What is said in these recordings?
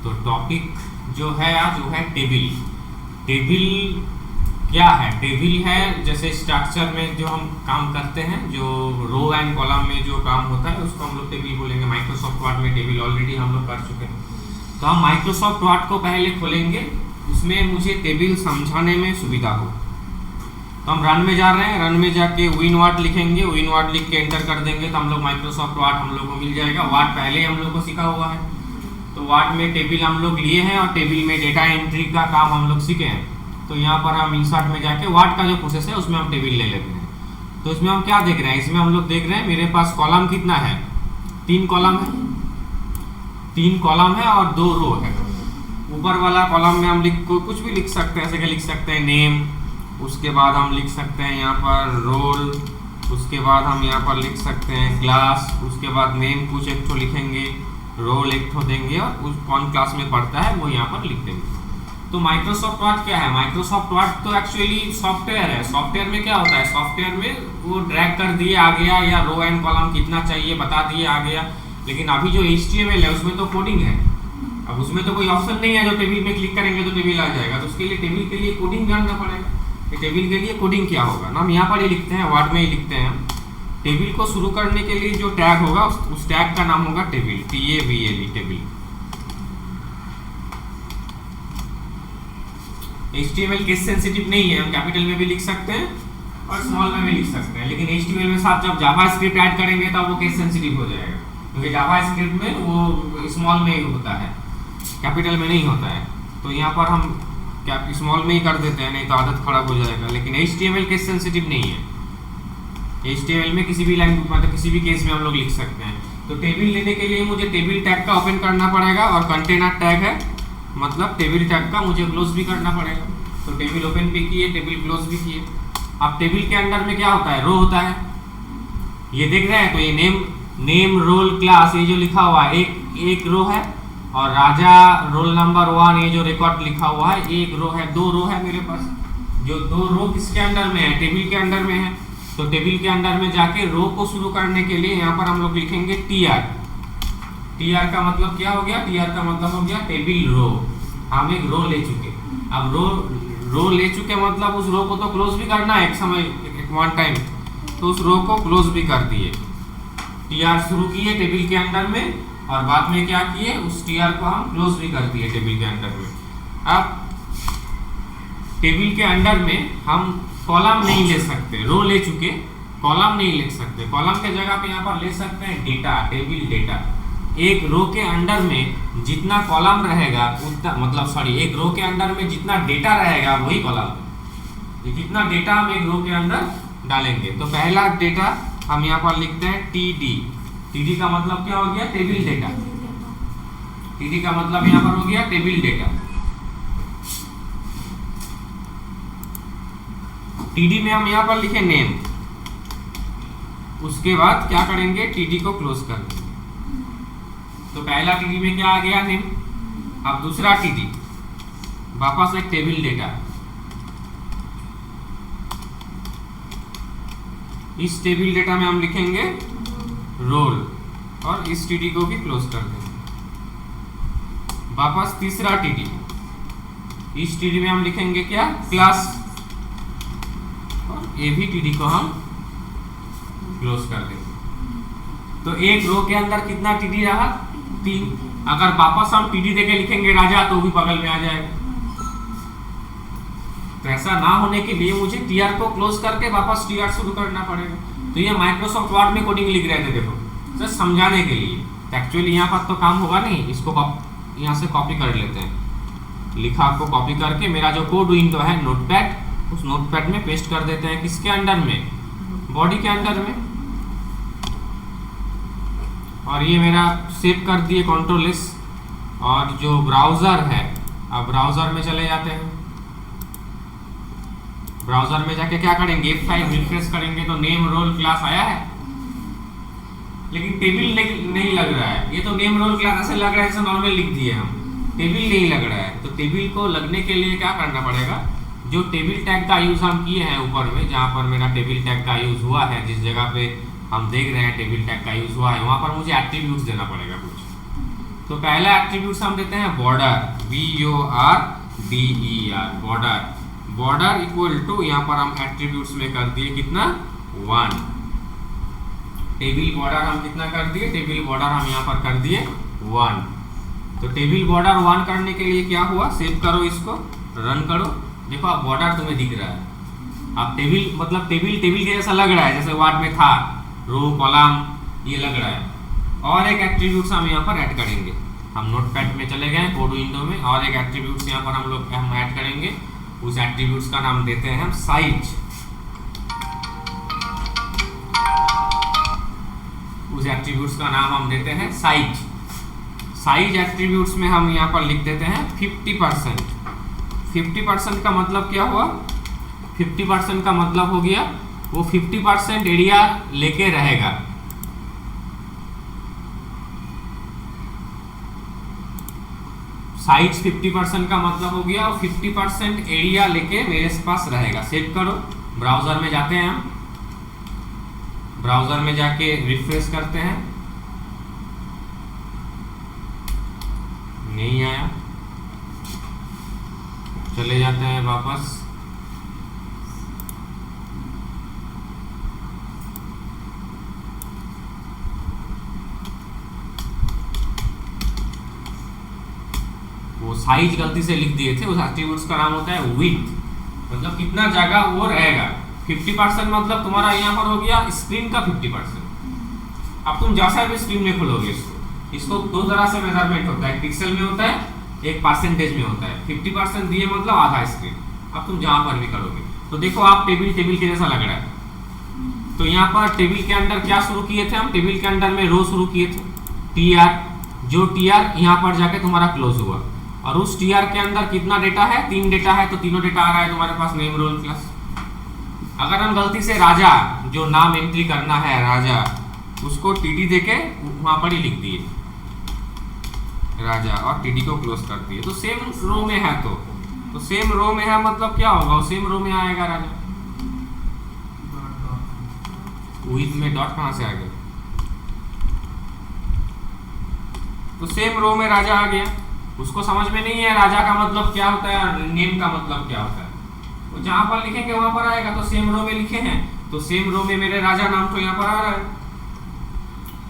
तो टॉपिक जो है आज वो है टेबल। टेबल क्या है? टेबल है जैसे स्ट्रक्चर में जो हम काम करते हैं, जो रो एंड कॉलम में जो काम होता है उसको हम लोग टेबल बोलेंगे। माइक्रोसॉफ्ट वर्ड में टेबल ऑलरेडी हम लोग कर चुके हैं। तो हम माइक्रोसॉफ्ट वर्ड को पहले खोलेंगे, उसमें मुझे टेबल समझाने में सुविधा हो। तो हम रन में जा रहे हैं, रन में जाके विन वर्ड लिखेंगे, विन वर्ड लिख के एंटर कर देंगे तो हम लोग माइक्रोसॉफ्ट वर्ड हम लोग को मिल जाएगा। वर्ड पहले हम लोग को सीखा हुआ है, तो वर्ड में टेबल हम लोग लिए हैं और टेबल में डेटा एंट्री का काम हम लोग सीखे हैं। तो यहाँ पर हम इंसर्ट में जाके वर्ड का जो प्रोसेस है उसमें हम टेबल ले लेते हैं। तो इसमें हम क्या देख रहे हैं? इसमें हम लोग देख रहे हैं मेरे पास कॉलम कितना है? 3 कॉलम है, 3 कॉलम है और 2 रो है। ऊपर वाला कॉलम में हम कुछ भी लिख सकते हैं, ऐसे कि लिख सकते हैं नेम, उसके बाद हम लिख सकते हैं यहाँ पर रोल, उसके बाद हम यहाँ पर लिख सकते हैं क्लास, उसके बाद नेम कुछ एक तो लिखेंगे, रोल एक तो देंगे और उस कौन क्लास में पढ़ता है वो यहाँ पर लिख देंगे। तो माइक्रोसॉफ्ट वर्ड क्या है? माइक्रोसॉफ्ट वर्ड तो एक्चुअली सॉफ्टवेयर है। सॉफ्टवेयर में क्या होता है? सॉफ्टवेयर में वो ड्रैग कर दिए आ गया, या रो एंड कॉलम कितना चाहिए बता दिए आ गया। लेकिन अभी जो HTML है उसमें तो कोडिंग है। अब उसमें तो कोई ऑप्शन नहीं है जो टेबल में क्लिक करेंगे तो टेबल आ जाएगा। तो उसके लिए टेबल के लिए कोडिंग जानना पड़ेगा। टेबल के लिए कोडिंग क्या होगा ना, हम यहाँ पर ही लिखते हैं, वर्ड में ही लिखते हैं। टेबल को शुरू करने के लिए जो टैग होगा उस टैग का नाम होगा table, TABL, table. HTML case sensitive नहीं है, हम कैपिटल में भी लिख सकते हैं और स्मॉल में भी लिख सकते हैं। लेकिन HTML में साथ जब जावास्क्रिप्ट ऐड करेंगे तब वो केस सेंसिटिव हो जाएगा, क्योंकि जावास्क्रिप्ट में वो स्मॉल में ही होता है, कैपिटल में नहीं होता है। तो यहाँ पर हम क्या स्मॉल में ही कर देते हैं, नहीं तो आदत खराब हो जाएगा। लेकिन HTML केस सेंसिटिव नहीं है। HTML में किसी भी लैंग्वेज मतलब किसी भी केस में हम लोग लिख सकते हैं। तो टेबल लेने के लिए मुझे टेबल टैग का ओपन करना पड़ेगा, और कंटेनर टैग है मतलब टेबल टैग का मुझे क्लोज भी करना पड़ेगा। तो टेबल ओपन भी किए, टेबल क्लोज भी किए। अब टेबल के अंदर में क्या होता है? रो होता है, ये देख रहे हैं। तो ये नेम रोल क्लास ये जो लिखा हुआ है एक रो है, और राजा रोल नंबर 1 ये जो रिकॉर्ड लिखा हुआ है एक रो है। 2 रो है मेरे पास। जो 2 रो किसके अंडर में है? टेबल के अंडर में है। तो टेबल के अंदर में जाके रो को शुरू करने के लिए यहाँ पर हम लोग लिखेंगे TR। TR का मतलब क्या हो गया? TR का मतलब हो गया टेबल रो। हम एक रो ले चुके। अब रो ले चुके मतलब उस रो को तो क्लोज भी करना है एक समय, एक वन टाइम। तो उस रो को क्लोज भी कर दिए। TR शुरू किए टेबल के अंदर में, और बाद में क्या किए? उस TR को हम क्लोज भी कर दिए टेबल के अंदर में। अब टेबल के अंदर में हम कॉलम नहीं ले सकते, रो ले चुके, कॉलम नहीं ले सकते। कॉलम के जगह पे यहाँ पर ले सकते हैं डेटा, टेबल डेटा। एक रो के अंदर में जितना कॉलम रहेगा उतना एक रो के अंदर में जितना डेटा रहेगा वही कॉलम। जितना डेटा हम एक रो के अंदर डालेंगे। तो पहला डेटा हम यहाँ पर लिखते हैं TD का मतलब क्या हो गया? Table data. TD का मतलब यहाँ पर हो गया टेबल डेटा। TD में हम यहाँ पर लिखे नेम, उसके बाद क्या करेंगे? TD को क्लोज कर देंगे। तो पहला TD में क्या आ गया? नेम। अब दूसरा TD वापस एक टेबल डेटा। इस टेबल डेटा में हम लिखेंगे रोल, और इस TD को भी क्लोज कर देंगे। वापस तीसरा TD, इस TD में हम लिखेंगे क्या? क्लास, और ये भी TD को हम क्लोज कर देंगे। तो एक रो के अंदर कितना TD रहा? 3। अगर वापस हम TD देके लिखेंगे राजा तो भी बगल में आ जाएगा। तो ऐसा ना होने के लिए मुझे TR को क्लोज करके वापस TR शुरू करना पड़ेगा। तो ये माइक्रोसॉफ्ट वर्ड में कोडिंग लिख रहे थे, देखो जस्ट समझाने के लिए। एक्चुअली यहाँ पर तो काम होगा नहीं, इसको यहाँ से कॉपी कर लेते हैं। लिखा को कॉपी करके मेरा जो कोड विंडो है नोटपैड, उस नोटपैड में पेस्ट कर देते हैं। किसके अंदर में? बॉडी के अंदर में। और ये मेरा सेव कर दिए Ctrl+S। और जो ब्राउज़र है, अब ब्राउज़र में चले जाते हैं। ब्राउज़र में जाके क्या करेंगे? F5 रिफ्रेश करेंगे तो नेम रोल क्लास आया है, लेकिन टेबल नहीं लग रहा है। ये तो नेम रोल क्लास ऐसे लग रहा है जैसे नॉर्मल लिख दिए हम, टेबल नहीं लग रहा है। तो टेबल को लगने के लिए क्या करना पड़ेगा? जो टेबल टैग का यूज़ हम किए हैं ऊपर में, जहाँ पर मेरा टेबल टैग का यूज़ हुआ है, जिस जगह पे हम देख रहे हैं टेबल टैग का यूज़ हुआ है, वहाँ पर मुझे एट्रीब्यूट्स देना पड़ेगा कुछ। तो पहला एट्रीब्यूट हम देते हैं border, BORDER, border. Border equal to यहाँ पर हम एट्रीब्यूट्स में कर दिए कितना 1। टेबल बॉर्डर हम कितना कर दिए, टेबल बॉर्डर हम यहाँ पर कर दिए 1। तो टेबल बॉर्डर 1 करने के लिए क्या हुआ, सेव करो इसको, रन करो। देखो अब बॉर्डर तुम्हें दिख रहा है। अब टेबल मतलब टेबल के जैसा लग रहा है, जैसे वर्ड में था रो कॉलम ये लग रहा है। और एक एट्रीब्यूट्स हम यहाँ पर ऐड करेंगे। हम नोटपैड में चले गए कोड विंडो में, और एक एट्रीब्यूट्स यहाँ पर हम ऐड करेंगे। उस एट्रीब्यूट्स का नाम देते हैं हम साइज। उस एट्रीब्यूट्स का नाम हम देते हैं साइज। साइज एट्रीब्यूट्स में हम यहाँ पर लिख देते हैं 50%। 50% का मतलब क्या हुआ, 50% का मतलब हो गया वो 50% एरिया लेके रहेगा। साइज 50% का मतलब हो गया और 50% एरिया लेके मेरे पास रहेगा। सेव करो, ब्राउजर में जाते हैं हम, ब्राउजर में जाके रिफ्रेश करते हैं, नहीं आया, चले जाते हैं वापस। वो साइज गलती से लिख दिए थे। उस एट्रीब्यूट्स का नाम होता है विड्थ, मतलब कितना जगह वो रहेगा। 50% मतलब तुम्हारा यहाँ पर हो गया स्क्रीन का 50%। अब तुम जैसा भी स्क्रीन में खोलोगे इसको दो तरह से मेजरमेंट होता है, पिक्सल में होता है, एक परसेंटेज में होता है। 50% दिए मतलब आधा स्क्रीन। अब तुम जहाँ पर भी करोगे तो देखो आप टेबल के जैसा लग रहा है। तो यहाँ पर टेबल के अंदर क्या शुरू किए थे हम, टेबल के अंदर में रो शुरू किए थे TR, जो TR यहाँ पर जाके तुम्हारा क्लोज हुआ। और उस TR के अंदर कितना डेटा है, 3 डेटा है, तो तीनों डेटा आ रहा है तुम्हारे पास नेम रोल क्लास। अगर हम गलती से राजा जो नाम एंट्री करना है राजा, उसको TD देके वहां पर ही लिख दिए राजा और TD को क्लोज कर दिए, तो सेम रो में है। तो सेम रो में है मतलब क्या होगा, सेम रो में आएगा राजा। विद में डॉट कहां से आ गया, तो सेम रो में राजा आ गया। उसको समझ में नहीं है राजा का मतलब क्या होता है, नेम का मतलब क्या होता है, तो जहां पर लिखेंगे वहां पर आएगा। तो सेम रो में लिखे हैं तो सेम रो में मेरे राजा नाम तो यहाँ पर आ रहा है।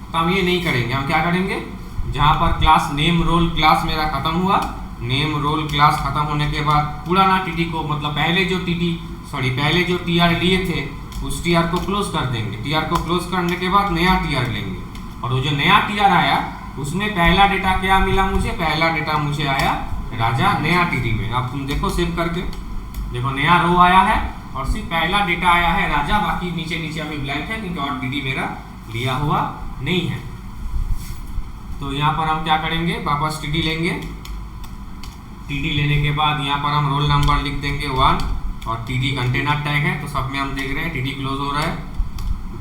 तो हम ये नहीं करेंगे, हम क्या करेंगे, जहां पर क्लास नेम रोल क्लास मेरा खत्म हुआ, नेम रोल क्लास खत्म होने के बाद पुराना TD को मतलब पहले जो TR लिए थे उस TR को क्लोज कर देंगे। TR को क्लोज करने के बाद नया TR लेंगे, और वो जो नया TR आया उसमें पहला डेटा क्या मिला मुझे, पहला डेटा मुझे आया राजा नया TD में। अब तुम देखो सेव करके, देखो नया रो आया है और सिर्फ पहला डेटा आया है राजा, बाकी नीचे अभी ब्लैंक है क्योंकि और TD मेरा लिया हुआ नहीं है। तो यहाँ पर हम क्या करेंगे, वापस TD लेंगे। TD लेने के बाद यहाँ पर हम रोल नंबर लिख देंगे 1 और TD कंटेनर टैग है तो सब में हम देख रहे हैं TD क्लोज हो रहा है।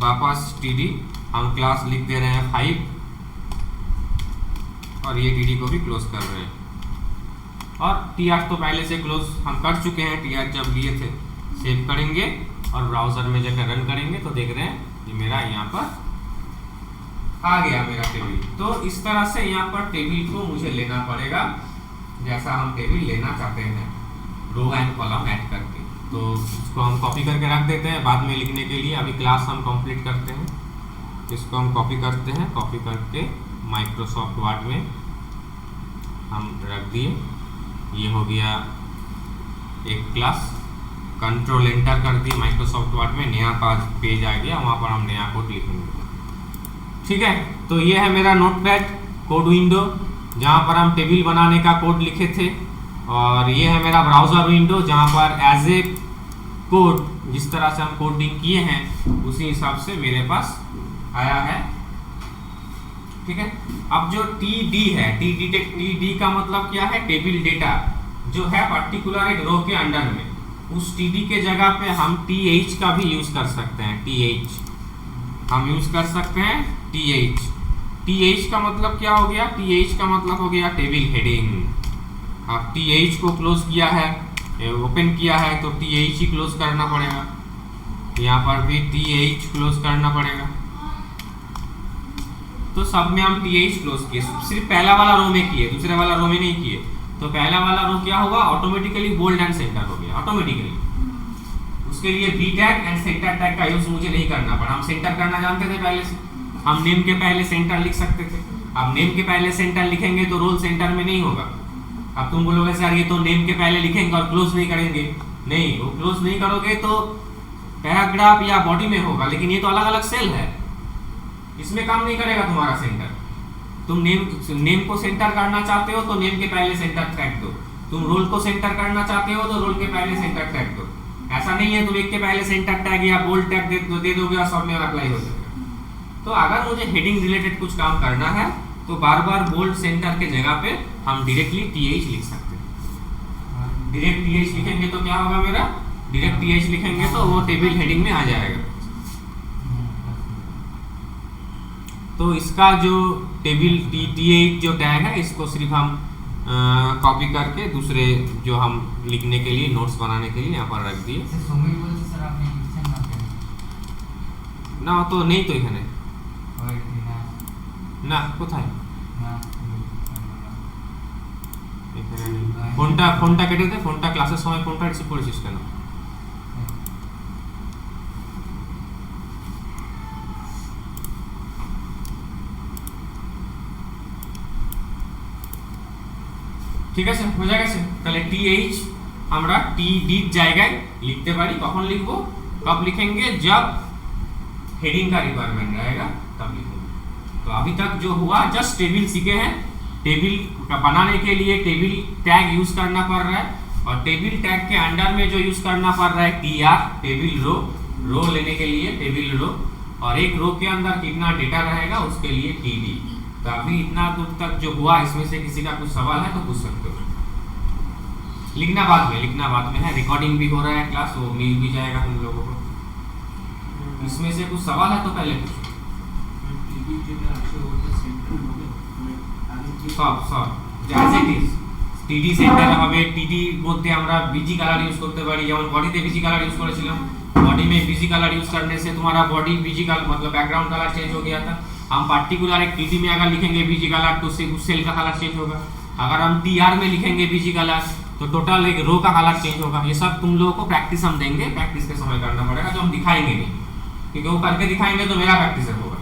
वापस TD हम क्लास लिख दे रहे हैं 5 और ये TD को भी क्लोज कर रहे हैं। और TR तो पहले से क्लोज हम कर चुके हैं, TR जब लिए थे। सेव करेंगे और ब्राउजर में जाकर रन करेंगे तो देख रहे हैं ये मेरा यहाँ पर आ गया मेरा टेबल। तो इस तरह से यहाँ पर टेबल को मुझे लेना पड़ेगा जैसा हम टेबल लेना चाहते हैं, रो एंड कॉलम ऐड करके। तो इसको हम कॉपी करके रख देते हैं बाद में लिखने के लिए। अभी क्लास हम कंप्लीट करते हैं, इसको हम कॉपी करते हैं, कॉपी करके माइक्रोसॉफ्ट वर्ड में हम रख दिए। ये हो गया एक क्लास, कंट्रोल एंटर कर दिए माइक्रोसॉफ्ट वर्ड में, नया पेज आ गया, वहाँ पर हम नया कोड लिखेंगे। ठीक है, तो ये है मेरा नोटपैड कोड विंडो जहाँ पर हम टेबल बनाने का कोड लिखे थे, और ये है मेरा ब्राउज़र विंडो जहाँ पर एज ए कोड जिस तरह से हम कोडिंग किए हैं उसी हिसाब से मेरे पास आया है। ठीक है, अब जो TD है, TD का मतलब क्या है, टेबल डेटा जो है पर्टिकुलर एक रो के अंडर में, उस TD के जगह पे हम TH का भी यूज कर सकते हैं। TH हम यूज कर सकते हैं, TH का मतलब क्या हो गया, TH का मतलब हो गया टेबल हेडिंग। अब TH को क्लोज किया है, ओपन किया है तो TH ही क्लोज करना पड़ेगा, यहाँ पर भी TH क्लोज करना पड़ेगा। तो सब में हम TH क्लोज किए, सिर्फ पहला वाला रो में किए, दूसरे वाला रो में नहीं किए। तो पहला वाला रो क्या हुआ, ऑटोमेटिकली बोल्ड एंड सेंटर हो गया ऑटोमेटिकली। उसके लिए B tag and center tag का यूज मुझे नहीं करना पड़ा, हम सेंटर करना जानते थे पहले से, हम नेम के पहले सेंटर लिख सकते थे। अब नेम के पहले सेंटर लिखेंगे तो रोल सेंटर में नहीं होगा। अब तुम बोलोगे सर ये तो नेम के पहले लिखेंगे और क्लोज नहीं करेंगे, नहीं, वो क्लोज नहीं करोगे तो पैराग्राफ या बॉडी में होगा, लेकिन ये तो अलग अलग सेल है, इसमें काम नहीं करेगा तुम्हारा सेंटर। तुम नेम को सेंटर करना चाहते हो तो नेम के पहले सेंटर टैग दो, तुम रोल को सेंटर करना चाहते हो तो रोल के पहले सेंटर टैग दो। ऐसा नहीं है तुम एक के पहले सेंटर टैग या बोल्ड टैग दे दोगे और सब में अप्लाई हो जाएगा। तो अगर मुझे हेडिंग रिलेटेड कुछ काम करना है तो बार बार बोल्ड सेंटर के जगह पे हम डायरेक्टली TH लिख सकते हैं। डायरेक्ट TH लिखेंगे तो क्या होगा मेरा, डायरेक्ट TH लिखेंगे तो वो टेबल हेडिंग में आ जाएगा। तो इसका जो टेबल TH जो टैग है इसको सिर्फ हम कॉपी करके दूसरे जो हम लिखने के लिए नोट्स बनाने के लिए यहाँ पर रख दिए ना। तो नहीं तो এখানে না কোথায় এখানে ফোনটা কেটে দে, ফোনটা ক্লাসের সময় ফোনটা রিসিভ করেছিস কেন? ঠিক আছে, বোঝা গেছে? তাহলে TH আমরা TD জায়গায় लिखते पारी, कौन लिखबो, कब लिखेंगे, जब हेडिंग का रिक्वायरमेंट रहेगा तब लिखेंगे। तो अभी तक जो हुआ जस्ट टेबल सीखे हैं, टेबल का बनाने के लिए टेबल टैग यूज करना पड़ रहा है, और टेबल टैग के अंडर में जो यूज करना पड़ रहा है TR टेबल रो लेने के लिए टेबल रो, और एक रो के अंदर कितना डेटा रहेगा उसके लिए TD। तो अभी इतना दूर तक जो हुआ, इसमें से किसी का कुछ सवाल है तो पूछ सकते हो। लिखना बाद में है, रिकॉर्डिंग भी हो रहा है क्लास, वो मिल भी जाएगा तुम लोगों को। इसमें से कुछ सवाल है तो पहले पूछो। सब जैसे TD সেন্টার হবে, TD মধ্যে আমরা बीजी कलर यूज करते পারি, যেমন বডিতে बीजी कलर यूज করেছিলাম, बॉडी में बीजी कलर यूज करने से तुम्हारा बॉडी बीजी कलर मतलब बैकग्राउंड कलर चेंज हो गया था। हम पर्टिकुलर एक TD में अगर लिखेंगे बीजी कलर तो उससे उस सेल का कलर चेंज होगा। अगर हम TR में लिखेंगे बीजी कलर तो टोटल एक रो का कलर चेंज होगा। ये सब तुम लोगों को प्रैक्टिस हम देंगे, प्रैक्टिस के समय करना पड़ेगा, जो हम दिखाएंगे नहीं, क्योंकि वो करके दिखाएंगे तो मेरा प्रैक्टिस होगा।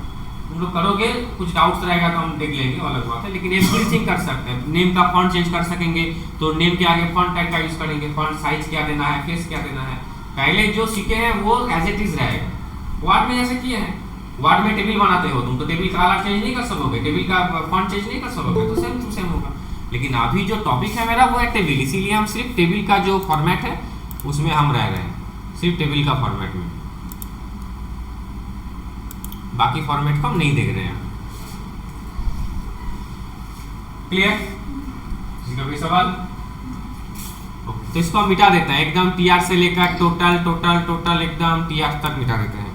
तुम लोग करोगे, कुछ डाउट्स रहेगा तो हम देख लेंगे, अलग बात है, लेकिन एवरीथिंग कर सकते हैं। नेम का फॉन्ट चेंज कर सकेंगे तो नेम के आगे फॉन्ट टैग का यूज करेंगे, फॉन्ट साइज क्या देना है, फेस क्या देना है, पहले जो सीखे हैं वो एज इट इज रहेगा। वर्ड में जैसे किए हैं, वर्ड में टेबल बनाते हो तुम, तो टेबल का कलर चेंज नहीं कर सकोगे, टेबल का फॉन्ट चेंज नहीं कर सकोगे, तो सेम टू सेम होगा। लेकिन अभी जो टॉपिक है मेरा वो है टेबल, इसीलिए हम सिर्फ टेबल का जो फॉर्मेट है उसमें हम रह रहे हैं, सिर्फ टेबल का फॉर्मेट में, बाकी फॉर्मेट को हम नहीं देख रहे हैं। क्लियर? किसी का कोई सवाल? तो इसको हम मिटा देते हैं एकदम, TR से लेकर टोटल टोटल टोटल एकदम TR तक मिटा देते हैं।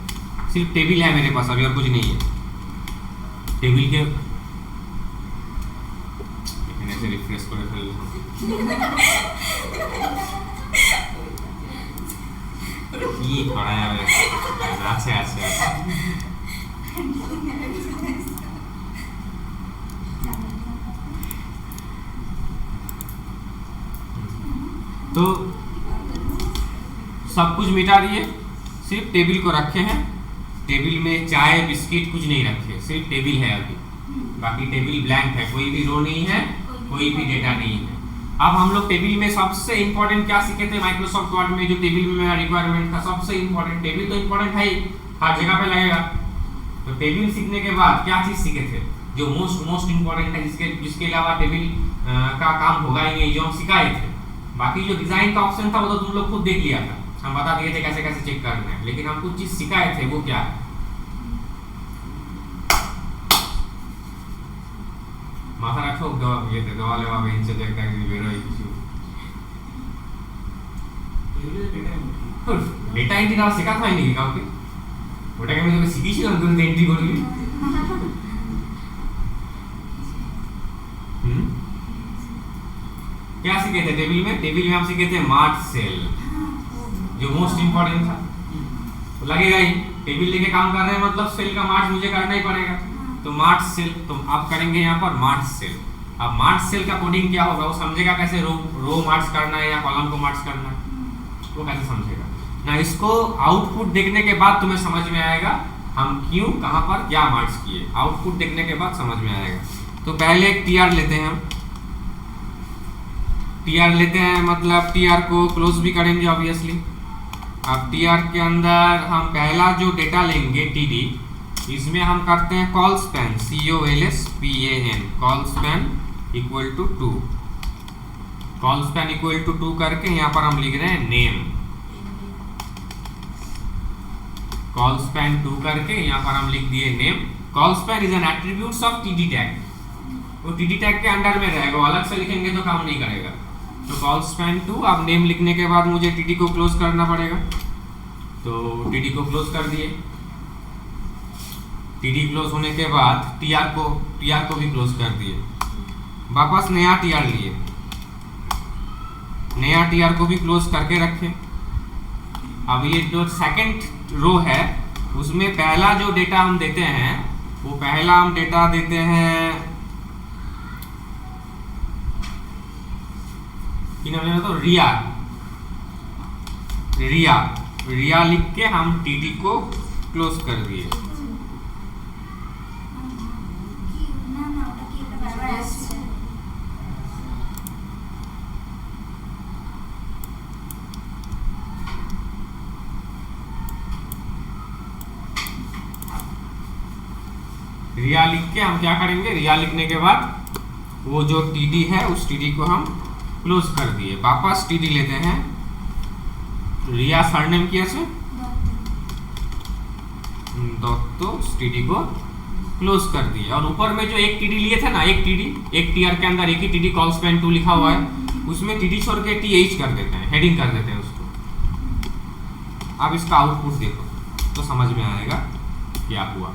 सिर्फ टेबल है मेरे पास, अभी और कुछ नहीं है। टेबल के ऐसे रिफ्रेश করে ফেললাম, কি করা যাবে, আছে আছে। तो सब कुछ मिटा दिए, सिर्फ टेबल को रखे हैं। टेबल में चाय बिस्किट कुछ नहीं रखे, सिर्फ टेबल है अभी, बाकी टेबल ब्लैंक है, कोई भी रो नहीं है, कोई भी डेटा नहीं है। अब हम लोग टेबल में सबसे इंपॉर्टेंट क्या सीखे थे माइक्रोसॉफ्ट वर्ड में, जो टेबल में मेरा रिक्वायरमेंट था, सबसे इंपॉर्टेंट टेबल तो इंपॉर्टेंट है ही, हर जगह पे लगेगा। तो टेबल सीखने के बाद क्या चीज सीखे थे जो मोस्ट इंपॉर्टेंट है, जिसके अलावा टेबल का काम होगा ही नहीं, जो हम सिखाए थे। बाकी जो डिजाइन का ऑप्शन था वो तो तुम लोग खुद देख लिया था, हम बता दिए थे कैसे कैसे चेक करना है, लेकिन हम कुछ चीज सिखाए थे, वो क्या है? মাথা রাখো ইয়েতে, দেওয়ালে বা বেঞ্চে যে একটা বেরোয় কিছু ডেটা এন্ট্রি না শেখাতে হয়নি কাউকে, ওটাকে আমি তোকে শিখিয়েছিলাম তুই এন্ট্রি করবি। क्या सीखे थे टेबल में? टेबल में हम सीखे थे मार्क सेल, जो मोस्ट इंपॉर्टेंट था, लगेगा ही टेबल लेके काम कर रहे हैं मतलब सेल का मार्क मुझे करना ही पड़ेगा। तो मार्च सेल, तो आप करेंगे यहाँ पर मार्च सेल। अब मार्च सेल का कोडिंग क्या होगा, वो समझेगा कैसे रो मार्च करना है या कॉलम को मार्च करना है, वो कैसे समझेगा ना। इसको आउटपुट देखने के बाद तुम्हें समझ में आएगा हम क्यों कहाँ पर क्या मार्च किए, आउटपुट देखने के बाद समझ में आएगा। तो पहले एक टीआर लेते हैं हम, टीआर लेते हैं मतलब टीआर को क्लोज भी करेंगे ऑब्वियसली। अब टीआर के अंदर हम पहला जो डेटा लेंगे टीडी, इसमें हम करते हैं col span, COLSPAN, col span equal to 2, col span equal to 2 करके यहाँ पर हम लिख रहे हैं नेम, कॉल स्पैन 2 करके यहाँ पर हम लिख दिए name. Call span is an attributes of TD tag, वो टीडी टैग के अंडर में रहेगा, वो अलग से लिखेंगे तो काम नहीं करेगा। तो कॉल स्पैन 2, अब नेम लिखने के बाद मुझे टीडी को क्लोज करना पड़ेगा, तो टीडी को क्लोज कर दिए। टीडी क्लोज होने के बाद टीआर को भी क्लोज कर दिए, वापस नया टीआर लिए, नया टीआर को भी क्लोज करके रखे। अब ये जो सेकंड रो है उसमें पहला जो डेटा हम देते हैं, वो पहला हम डेटा देते हैं तो रिया लिख के हम टीडी को क्लोज कर दिए। रिया लिख के हम क्या करेंगे, रिया लिखने के बाद वो जो टीडी है उस टीडी को हम क्लोज कर दिए। वापस टीडी लेते हैं, रिया सरनेम किया से दत्तो, टीडी को क्लोज कर दिए। और ऊपर में जो एक टीडी लिए थे ना, एक टीआर के अंदर एक ही टीडी कॉल स्पैन 2 लिखा हुआ है, उसमें टीडी छोड़ के TH कर देते हैं, हेडिंग कर देते हैं उसको। अब इसका आउटपुट देखो तो समझ में आएगा क्या हुआ।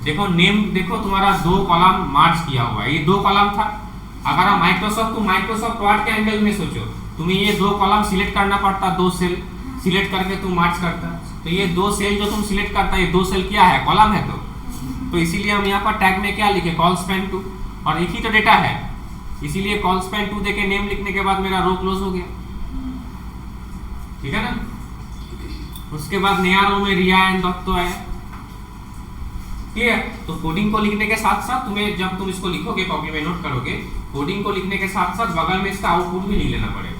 देखो नेम, देखो तुम्हारा 2 कॉलम मार्च किया हुआ है, ये 2 कॉलम था। अगर हम माइक्रोसॉफ्ट वर्ड के एंगल में सोचो, तुम्हें ये 2 कॉलम सिलेक्ट करना पड़ता, 2 सेल सिलेक्ट करके तुम मार्च करता। तो ये 2 सेल जो तुम सिलेक्ट करता, ये 2 सेल क्या है, कॉलम है। तो इसीलिए हम यहाँ पर टैग में क्या लिखे, कॉल स्पैन 2, और एक ही तो डेटा है, इसीलिए कॉल स्पैन 2 देके नेम लिखने के बाद मेरा रो क्लोज हो गया, ठीक है ना। उसके बाद नया रो में रिया एंड दत्तो आया, क्लियर। तो कोडिंग को लिखने के साथ साथ तुम्हें, जब तुम इसको लिखोगे कॉपी में नोट करोगे, कोडिंग को लिखने के साथ साथ बगल में इसका आउटपुट भी लिख लेना पड़ेगा,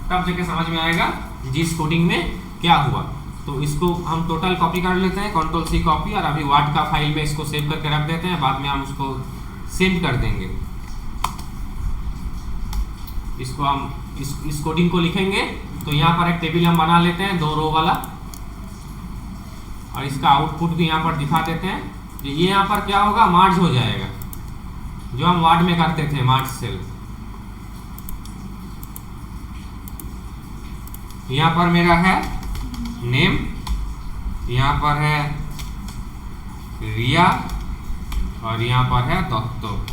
तब जाके समझ में आएगा जिस कोडिंग में क्या हुआ। तो इसको हम टोटल कॉपी कर लेते हैं, Ctrl+C कॉपी, और अभी वर्ड का फाइल में इसको सेव करके रख देते हैं, बाद में हम उसको सेंड कर देंगे। इसको हम इस कोडिंग को लिखेंगे, तो यहाँ पर एक टेबल हम बना लेते हैं 2 रो वाला, और इसका आउटपुट भी यहाँ पर दिखा देते हैं। ये यहाँ पर क्या होगा, मार्ज हो जाएगा, जो हम वर्ड में करते थे मार्च सेल। यहाँ पर मेरा है नेम, यहाँ पर है रिया, और यहाँ पर है दत्तो,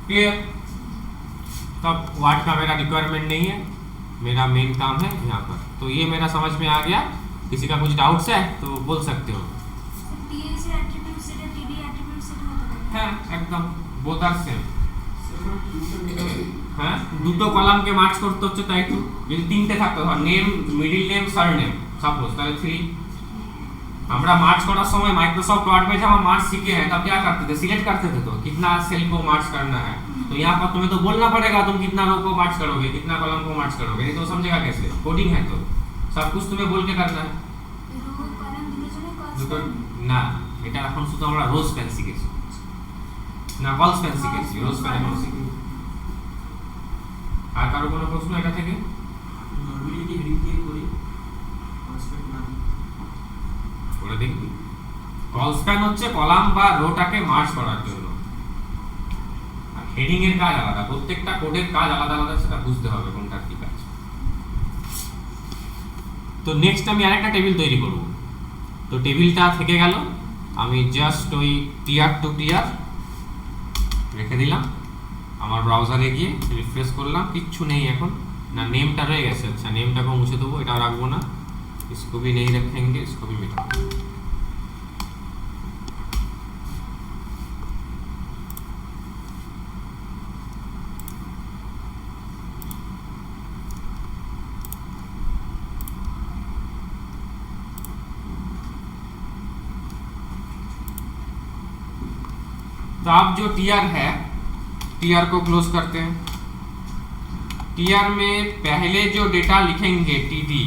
क्लियर। तब वर्ड का मेरा रिक्वायरमेंट नहीं है, मेरा मेन काम है यहाँ पर। तो ये मेरा समझ में आ गया। किसी का कुछ डाउट्स है तो बोल सकते हो। হ্যাঁ একদম both are same হ্যাঁ দুটো কলামকে মার্চ করতে হচ্ছে তাই তো যদি তিনটে থাকতো ধর name middle name surname suppose তাহলে 3 আমরা मार्च করার সময় माइक्रोसॉफ्ट वर्ड में जब हम मार्च सीखे हैं तब क्या करते थे सिलेक्ट करते थे तो कितना सेल को मार्च करना है तो यहाँ पर तुम्हें तो बोलना पड़ेगा तुम कितना रो को मार्च करोगे कितना कॉलम को मार्च करोगे नहीं तो समझेगा कैसे कोडिंग है तो सब कुछ तुम्हें बोल के करना है দুটো না এটা এখন শুধু আমরা রো স্প্যান শিখেছি না কল স্প্যান শিখেছি রো স্প্যান এখন শিখি আর কারো কোনো প্রশ্ন এটা থেকে নরমালি কি হেডিং দিয়ে করি কল স্প্যান না ওটা দেখি কল স্প্যান হচ্ছে কলাম বা রোটাকে মার্জ করার জন্য আর হেডিং এর কাজ আলাদা প্রত্যেকটা কোডের কাজ আলাদা আলাদা সেটা বুঝতে হবে কোনটা কি কাজ তো নেক্সট আমি আরেকটা টেবিল তৈরি করব তো টেবিলটা থেকে গেল আমি জাস্ট ওই টিআর টু টিআর রেখে দিলাম আমার ব্রাউজারে গিয়ে রিফ্রেশ করলাম কিচ্ছু নেই এখন না নেমটা রয়ে গেছে আচ্ছা নেমটাকে মুছে দেবো এটা রাখবো না इसको भी नहीं रखेंगे, इसको भी मिटा देंगे। तो आप जो टीआर है, टीआर को क्लोज करते हैं। टीआर में पहले जो डेटा लिखेंगे टीडी,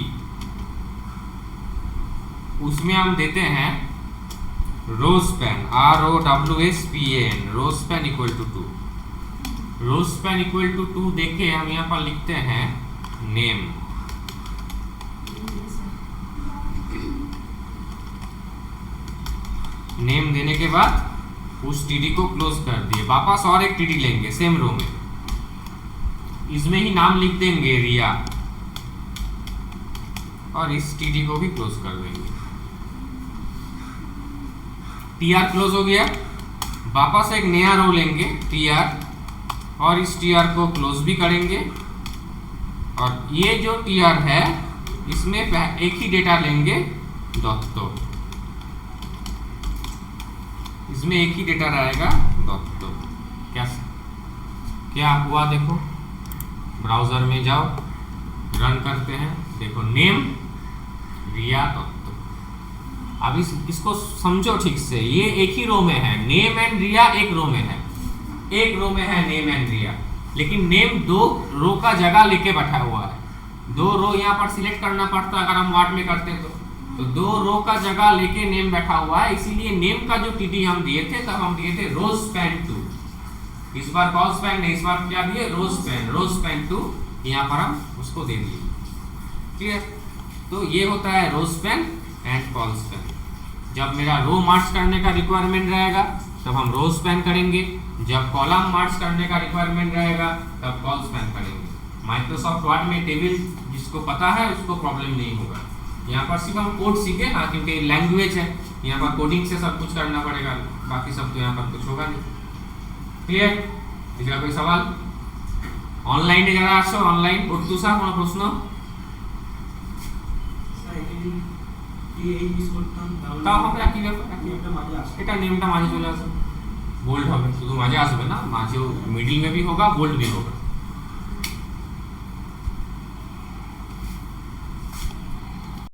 उसमें हम देते हैं rowspan, ROWSPAN, rowspan equal to 2। Rowspan equal to 2 देके हम यहाँ पर लिखते हैं नेम। नेम देने के बाद उस टीडी को क्लोज कर दिए। वापस और एक टीडी लेंगे सेम रो में, इसमें ही नाम लिख देंगे रिया, और इस टीडी को भी क्लोज कर देंगे। टीआर क्लोज हो गया। वापस एक नया रो लेंगे टीआर, और इस टीआर को क्लोज भी करेंगे। और ये जो टीआर है इसमें एक ही डेटा लेंगे दत्तो, इसमें एक ही डेटा रहेगा दत्तो। क्या हुआ देखो, ब्राउजर में जाओ, रन करते हैं, देखो नेम रिया दत्तो। अब इसको समझो ठीक से, ये एक ही रो में है, नेम एंड रिया एक रो में है, एक रो में है नेम एंड रिया, लेकिन नेम 2 रो का जगह लेके बैठा हुआ है। 2 रो यहाँ पर सिलेक्ट करना पड़ता है अगर हम वार्ड में करते तो 2 रो का जगह लेके नेम बैठा हुआ है। इसीलिए नेम का जो टीडी हम दिए थे तब हम दिए थे रोस्पैन 2, इस बार कॉलस्पैन नहीं, इस बार क्या दिए रोस्पैन 2, यहाँ पर हम उसको दे दिए। क्लियर? तो ये होता है रोस्पैन एंड कॉलस्पैन। जब मेरा रो मार्च करने का रिक्वायरमेंट रहेगा तब हम रोस्पैन करेंगे, जब कॉलम मार्च करने का रिक्वायरमेंट रहेगा तब कॉलस्पैन करेंगे। माइक्रोसॉफ्ट वर्ड में टेबल जिसको पता है उसको प्रॉब्लम नहीं होगा। यहाँ पर सिर्फ हम कोड सीखे, हाँ, क्योंकि लैंग्वेज है, यहाँ पर कोडिंग से सब कुछ करना पड़ेगा, बाकी सब तो यहाँ पर कुछ होगा नहीं। क्लियर? इसका कोई सवाल? অনলাইনে যারা আসো, অনলাইন পড়তুসা কোনো প্রশ্ন? তাও হবে একই ব্যাপার, এটা নেমটা মাঝে চলে আসবে, बोल्ड হবে, শুধু মাঝে আসবে না, মাঝেও मिडिल में भी होगा, बोल्ड भी होगा।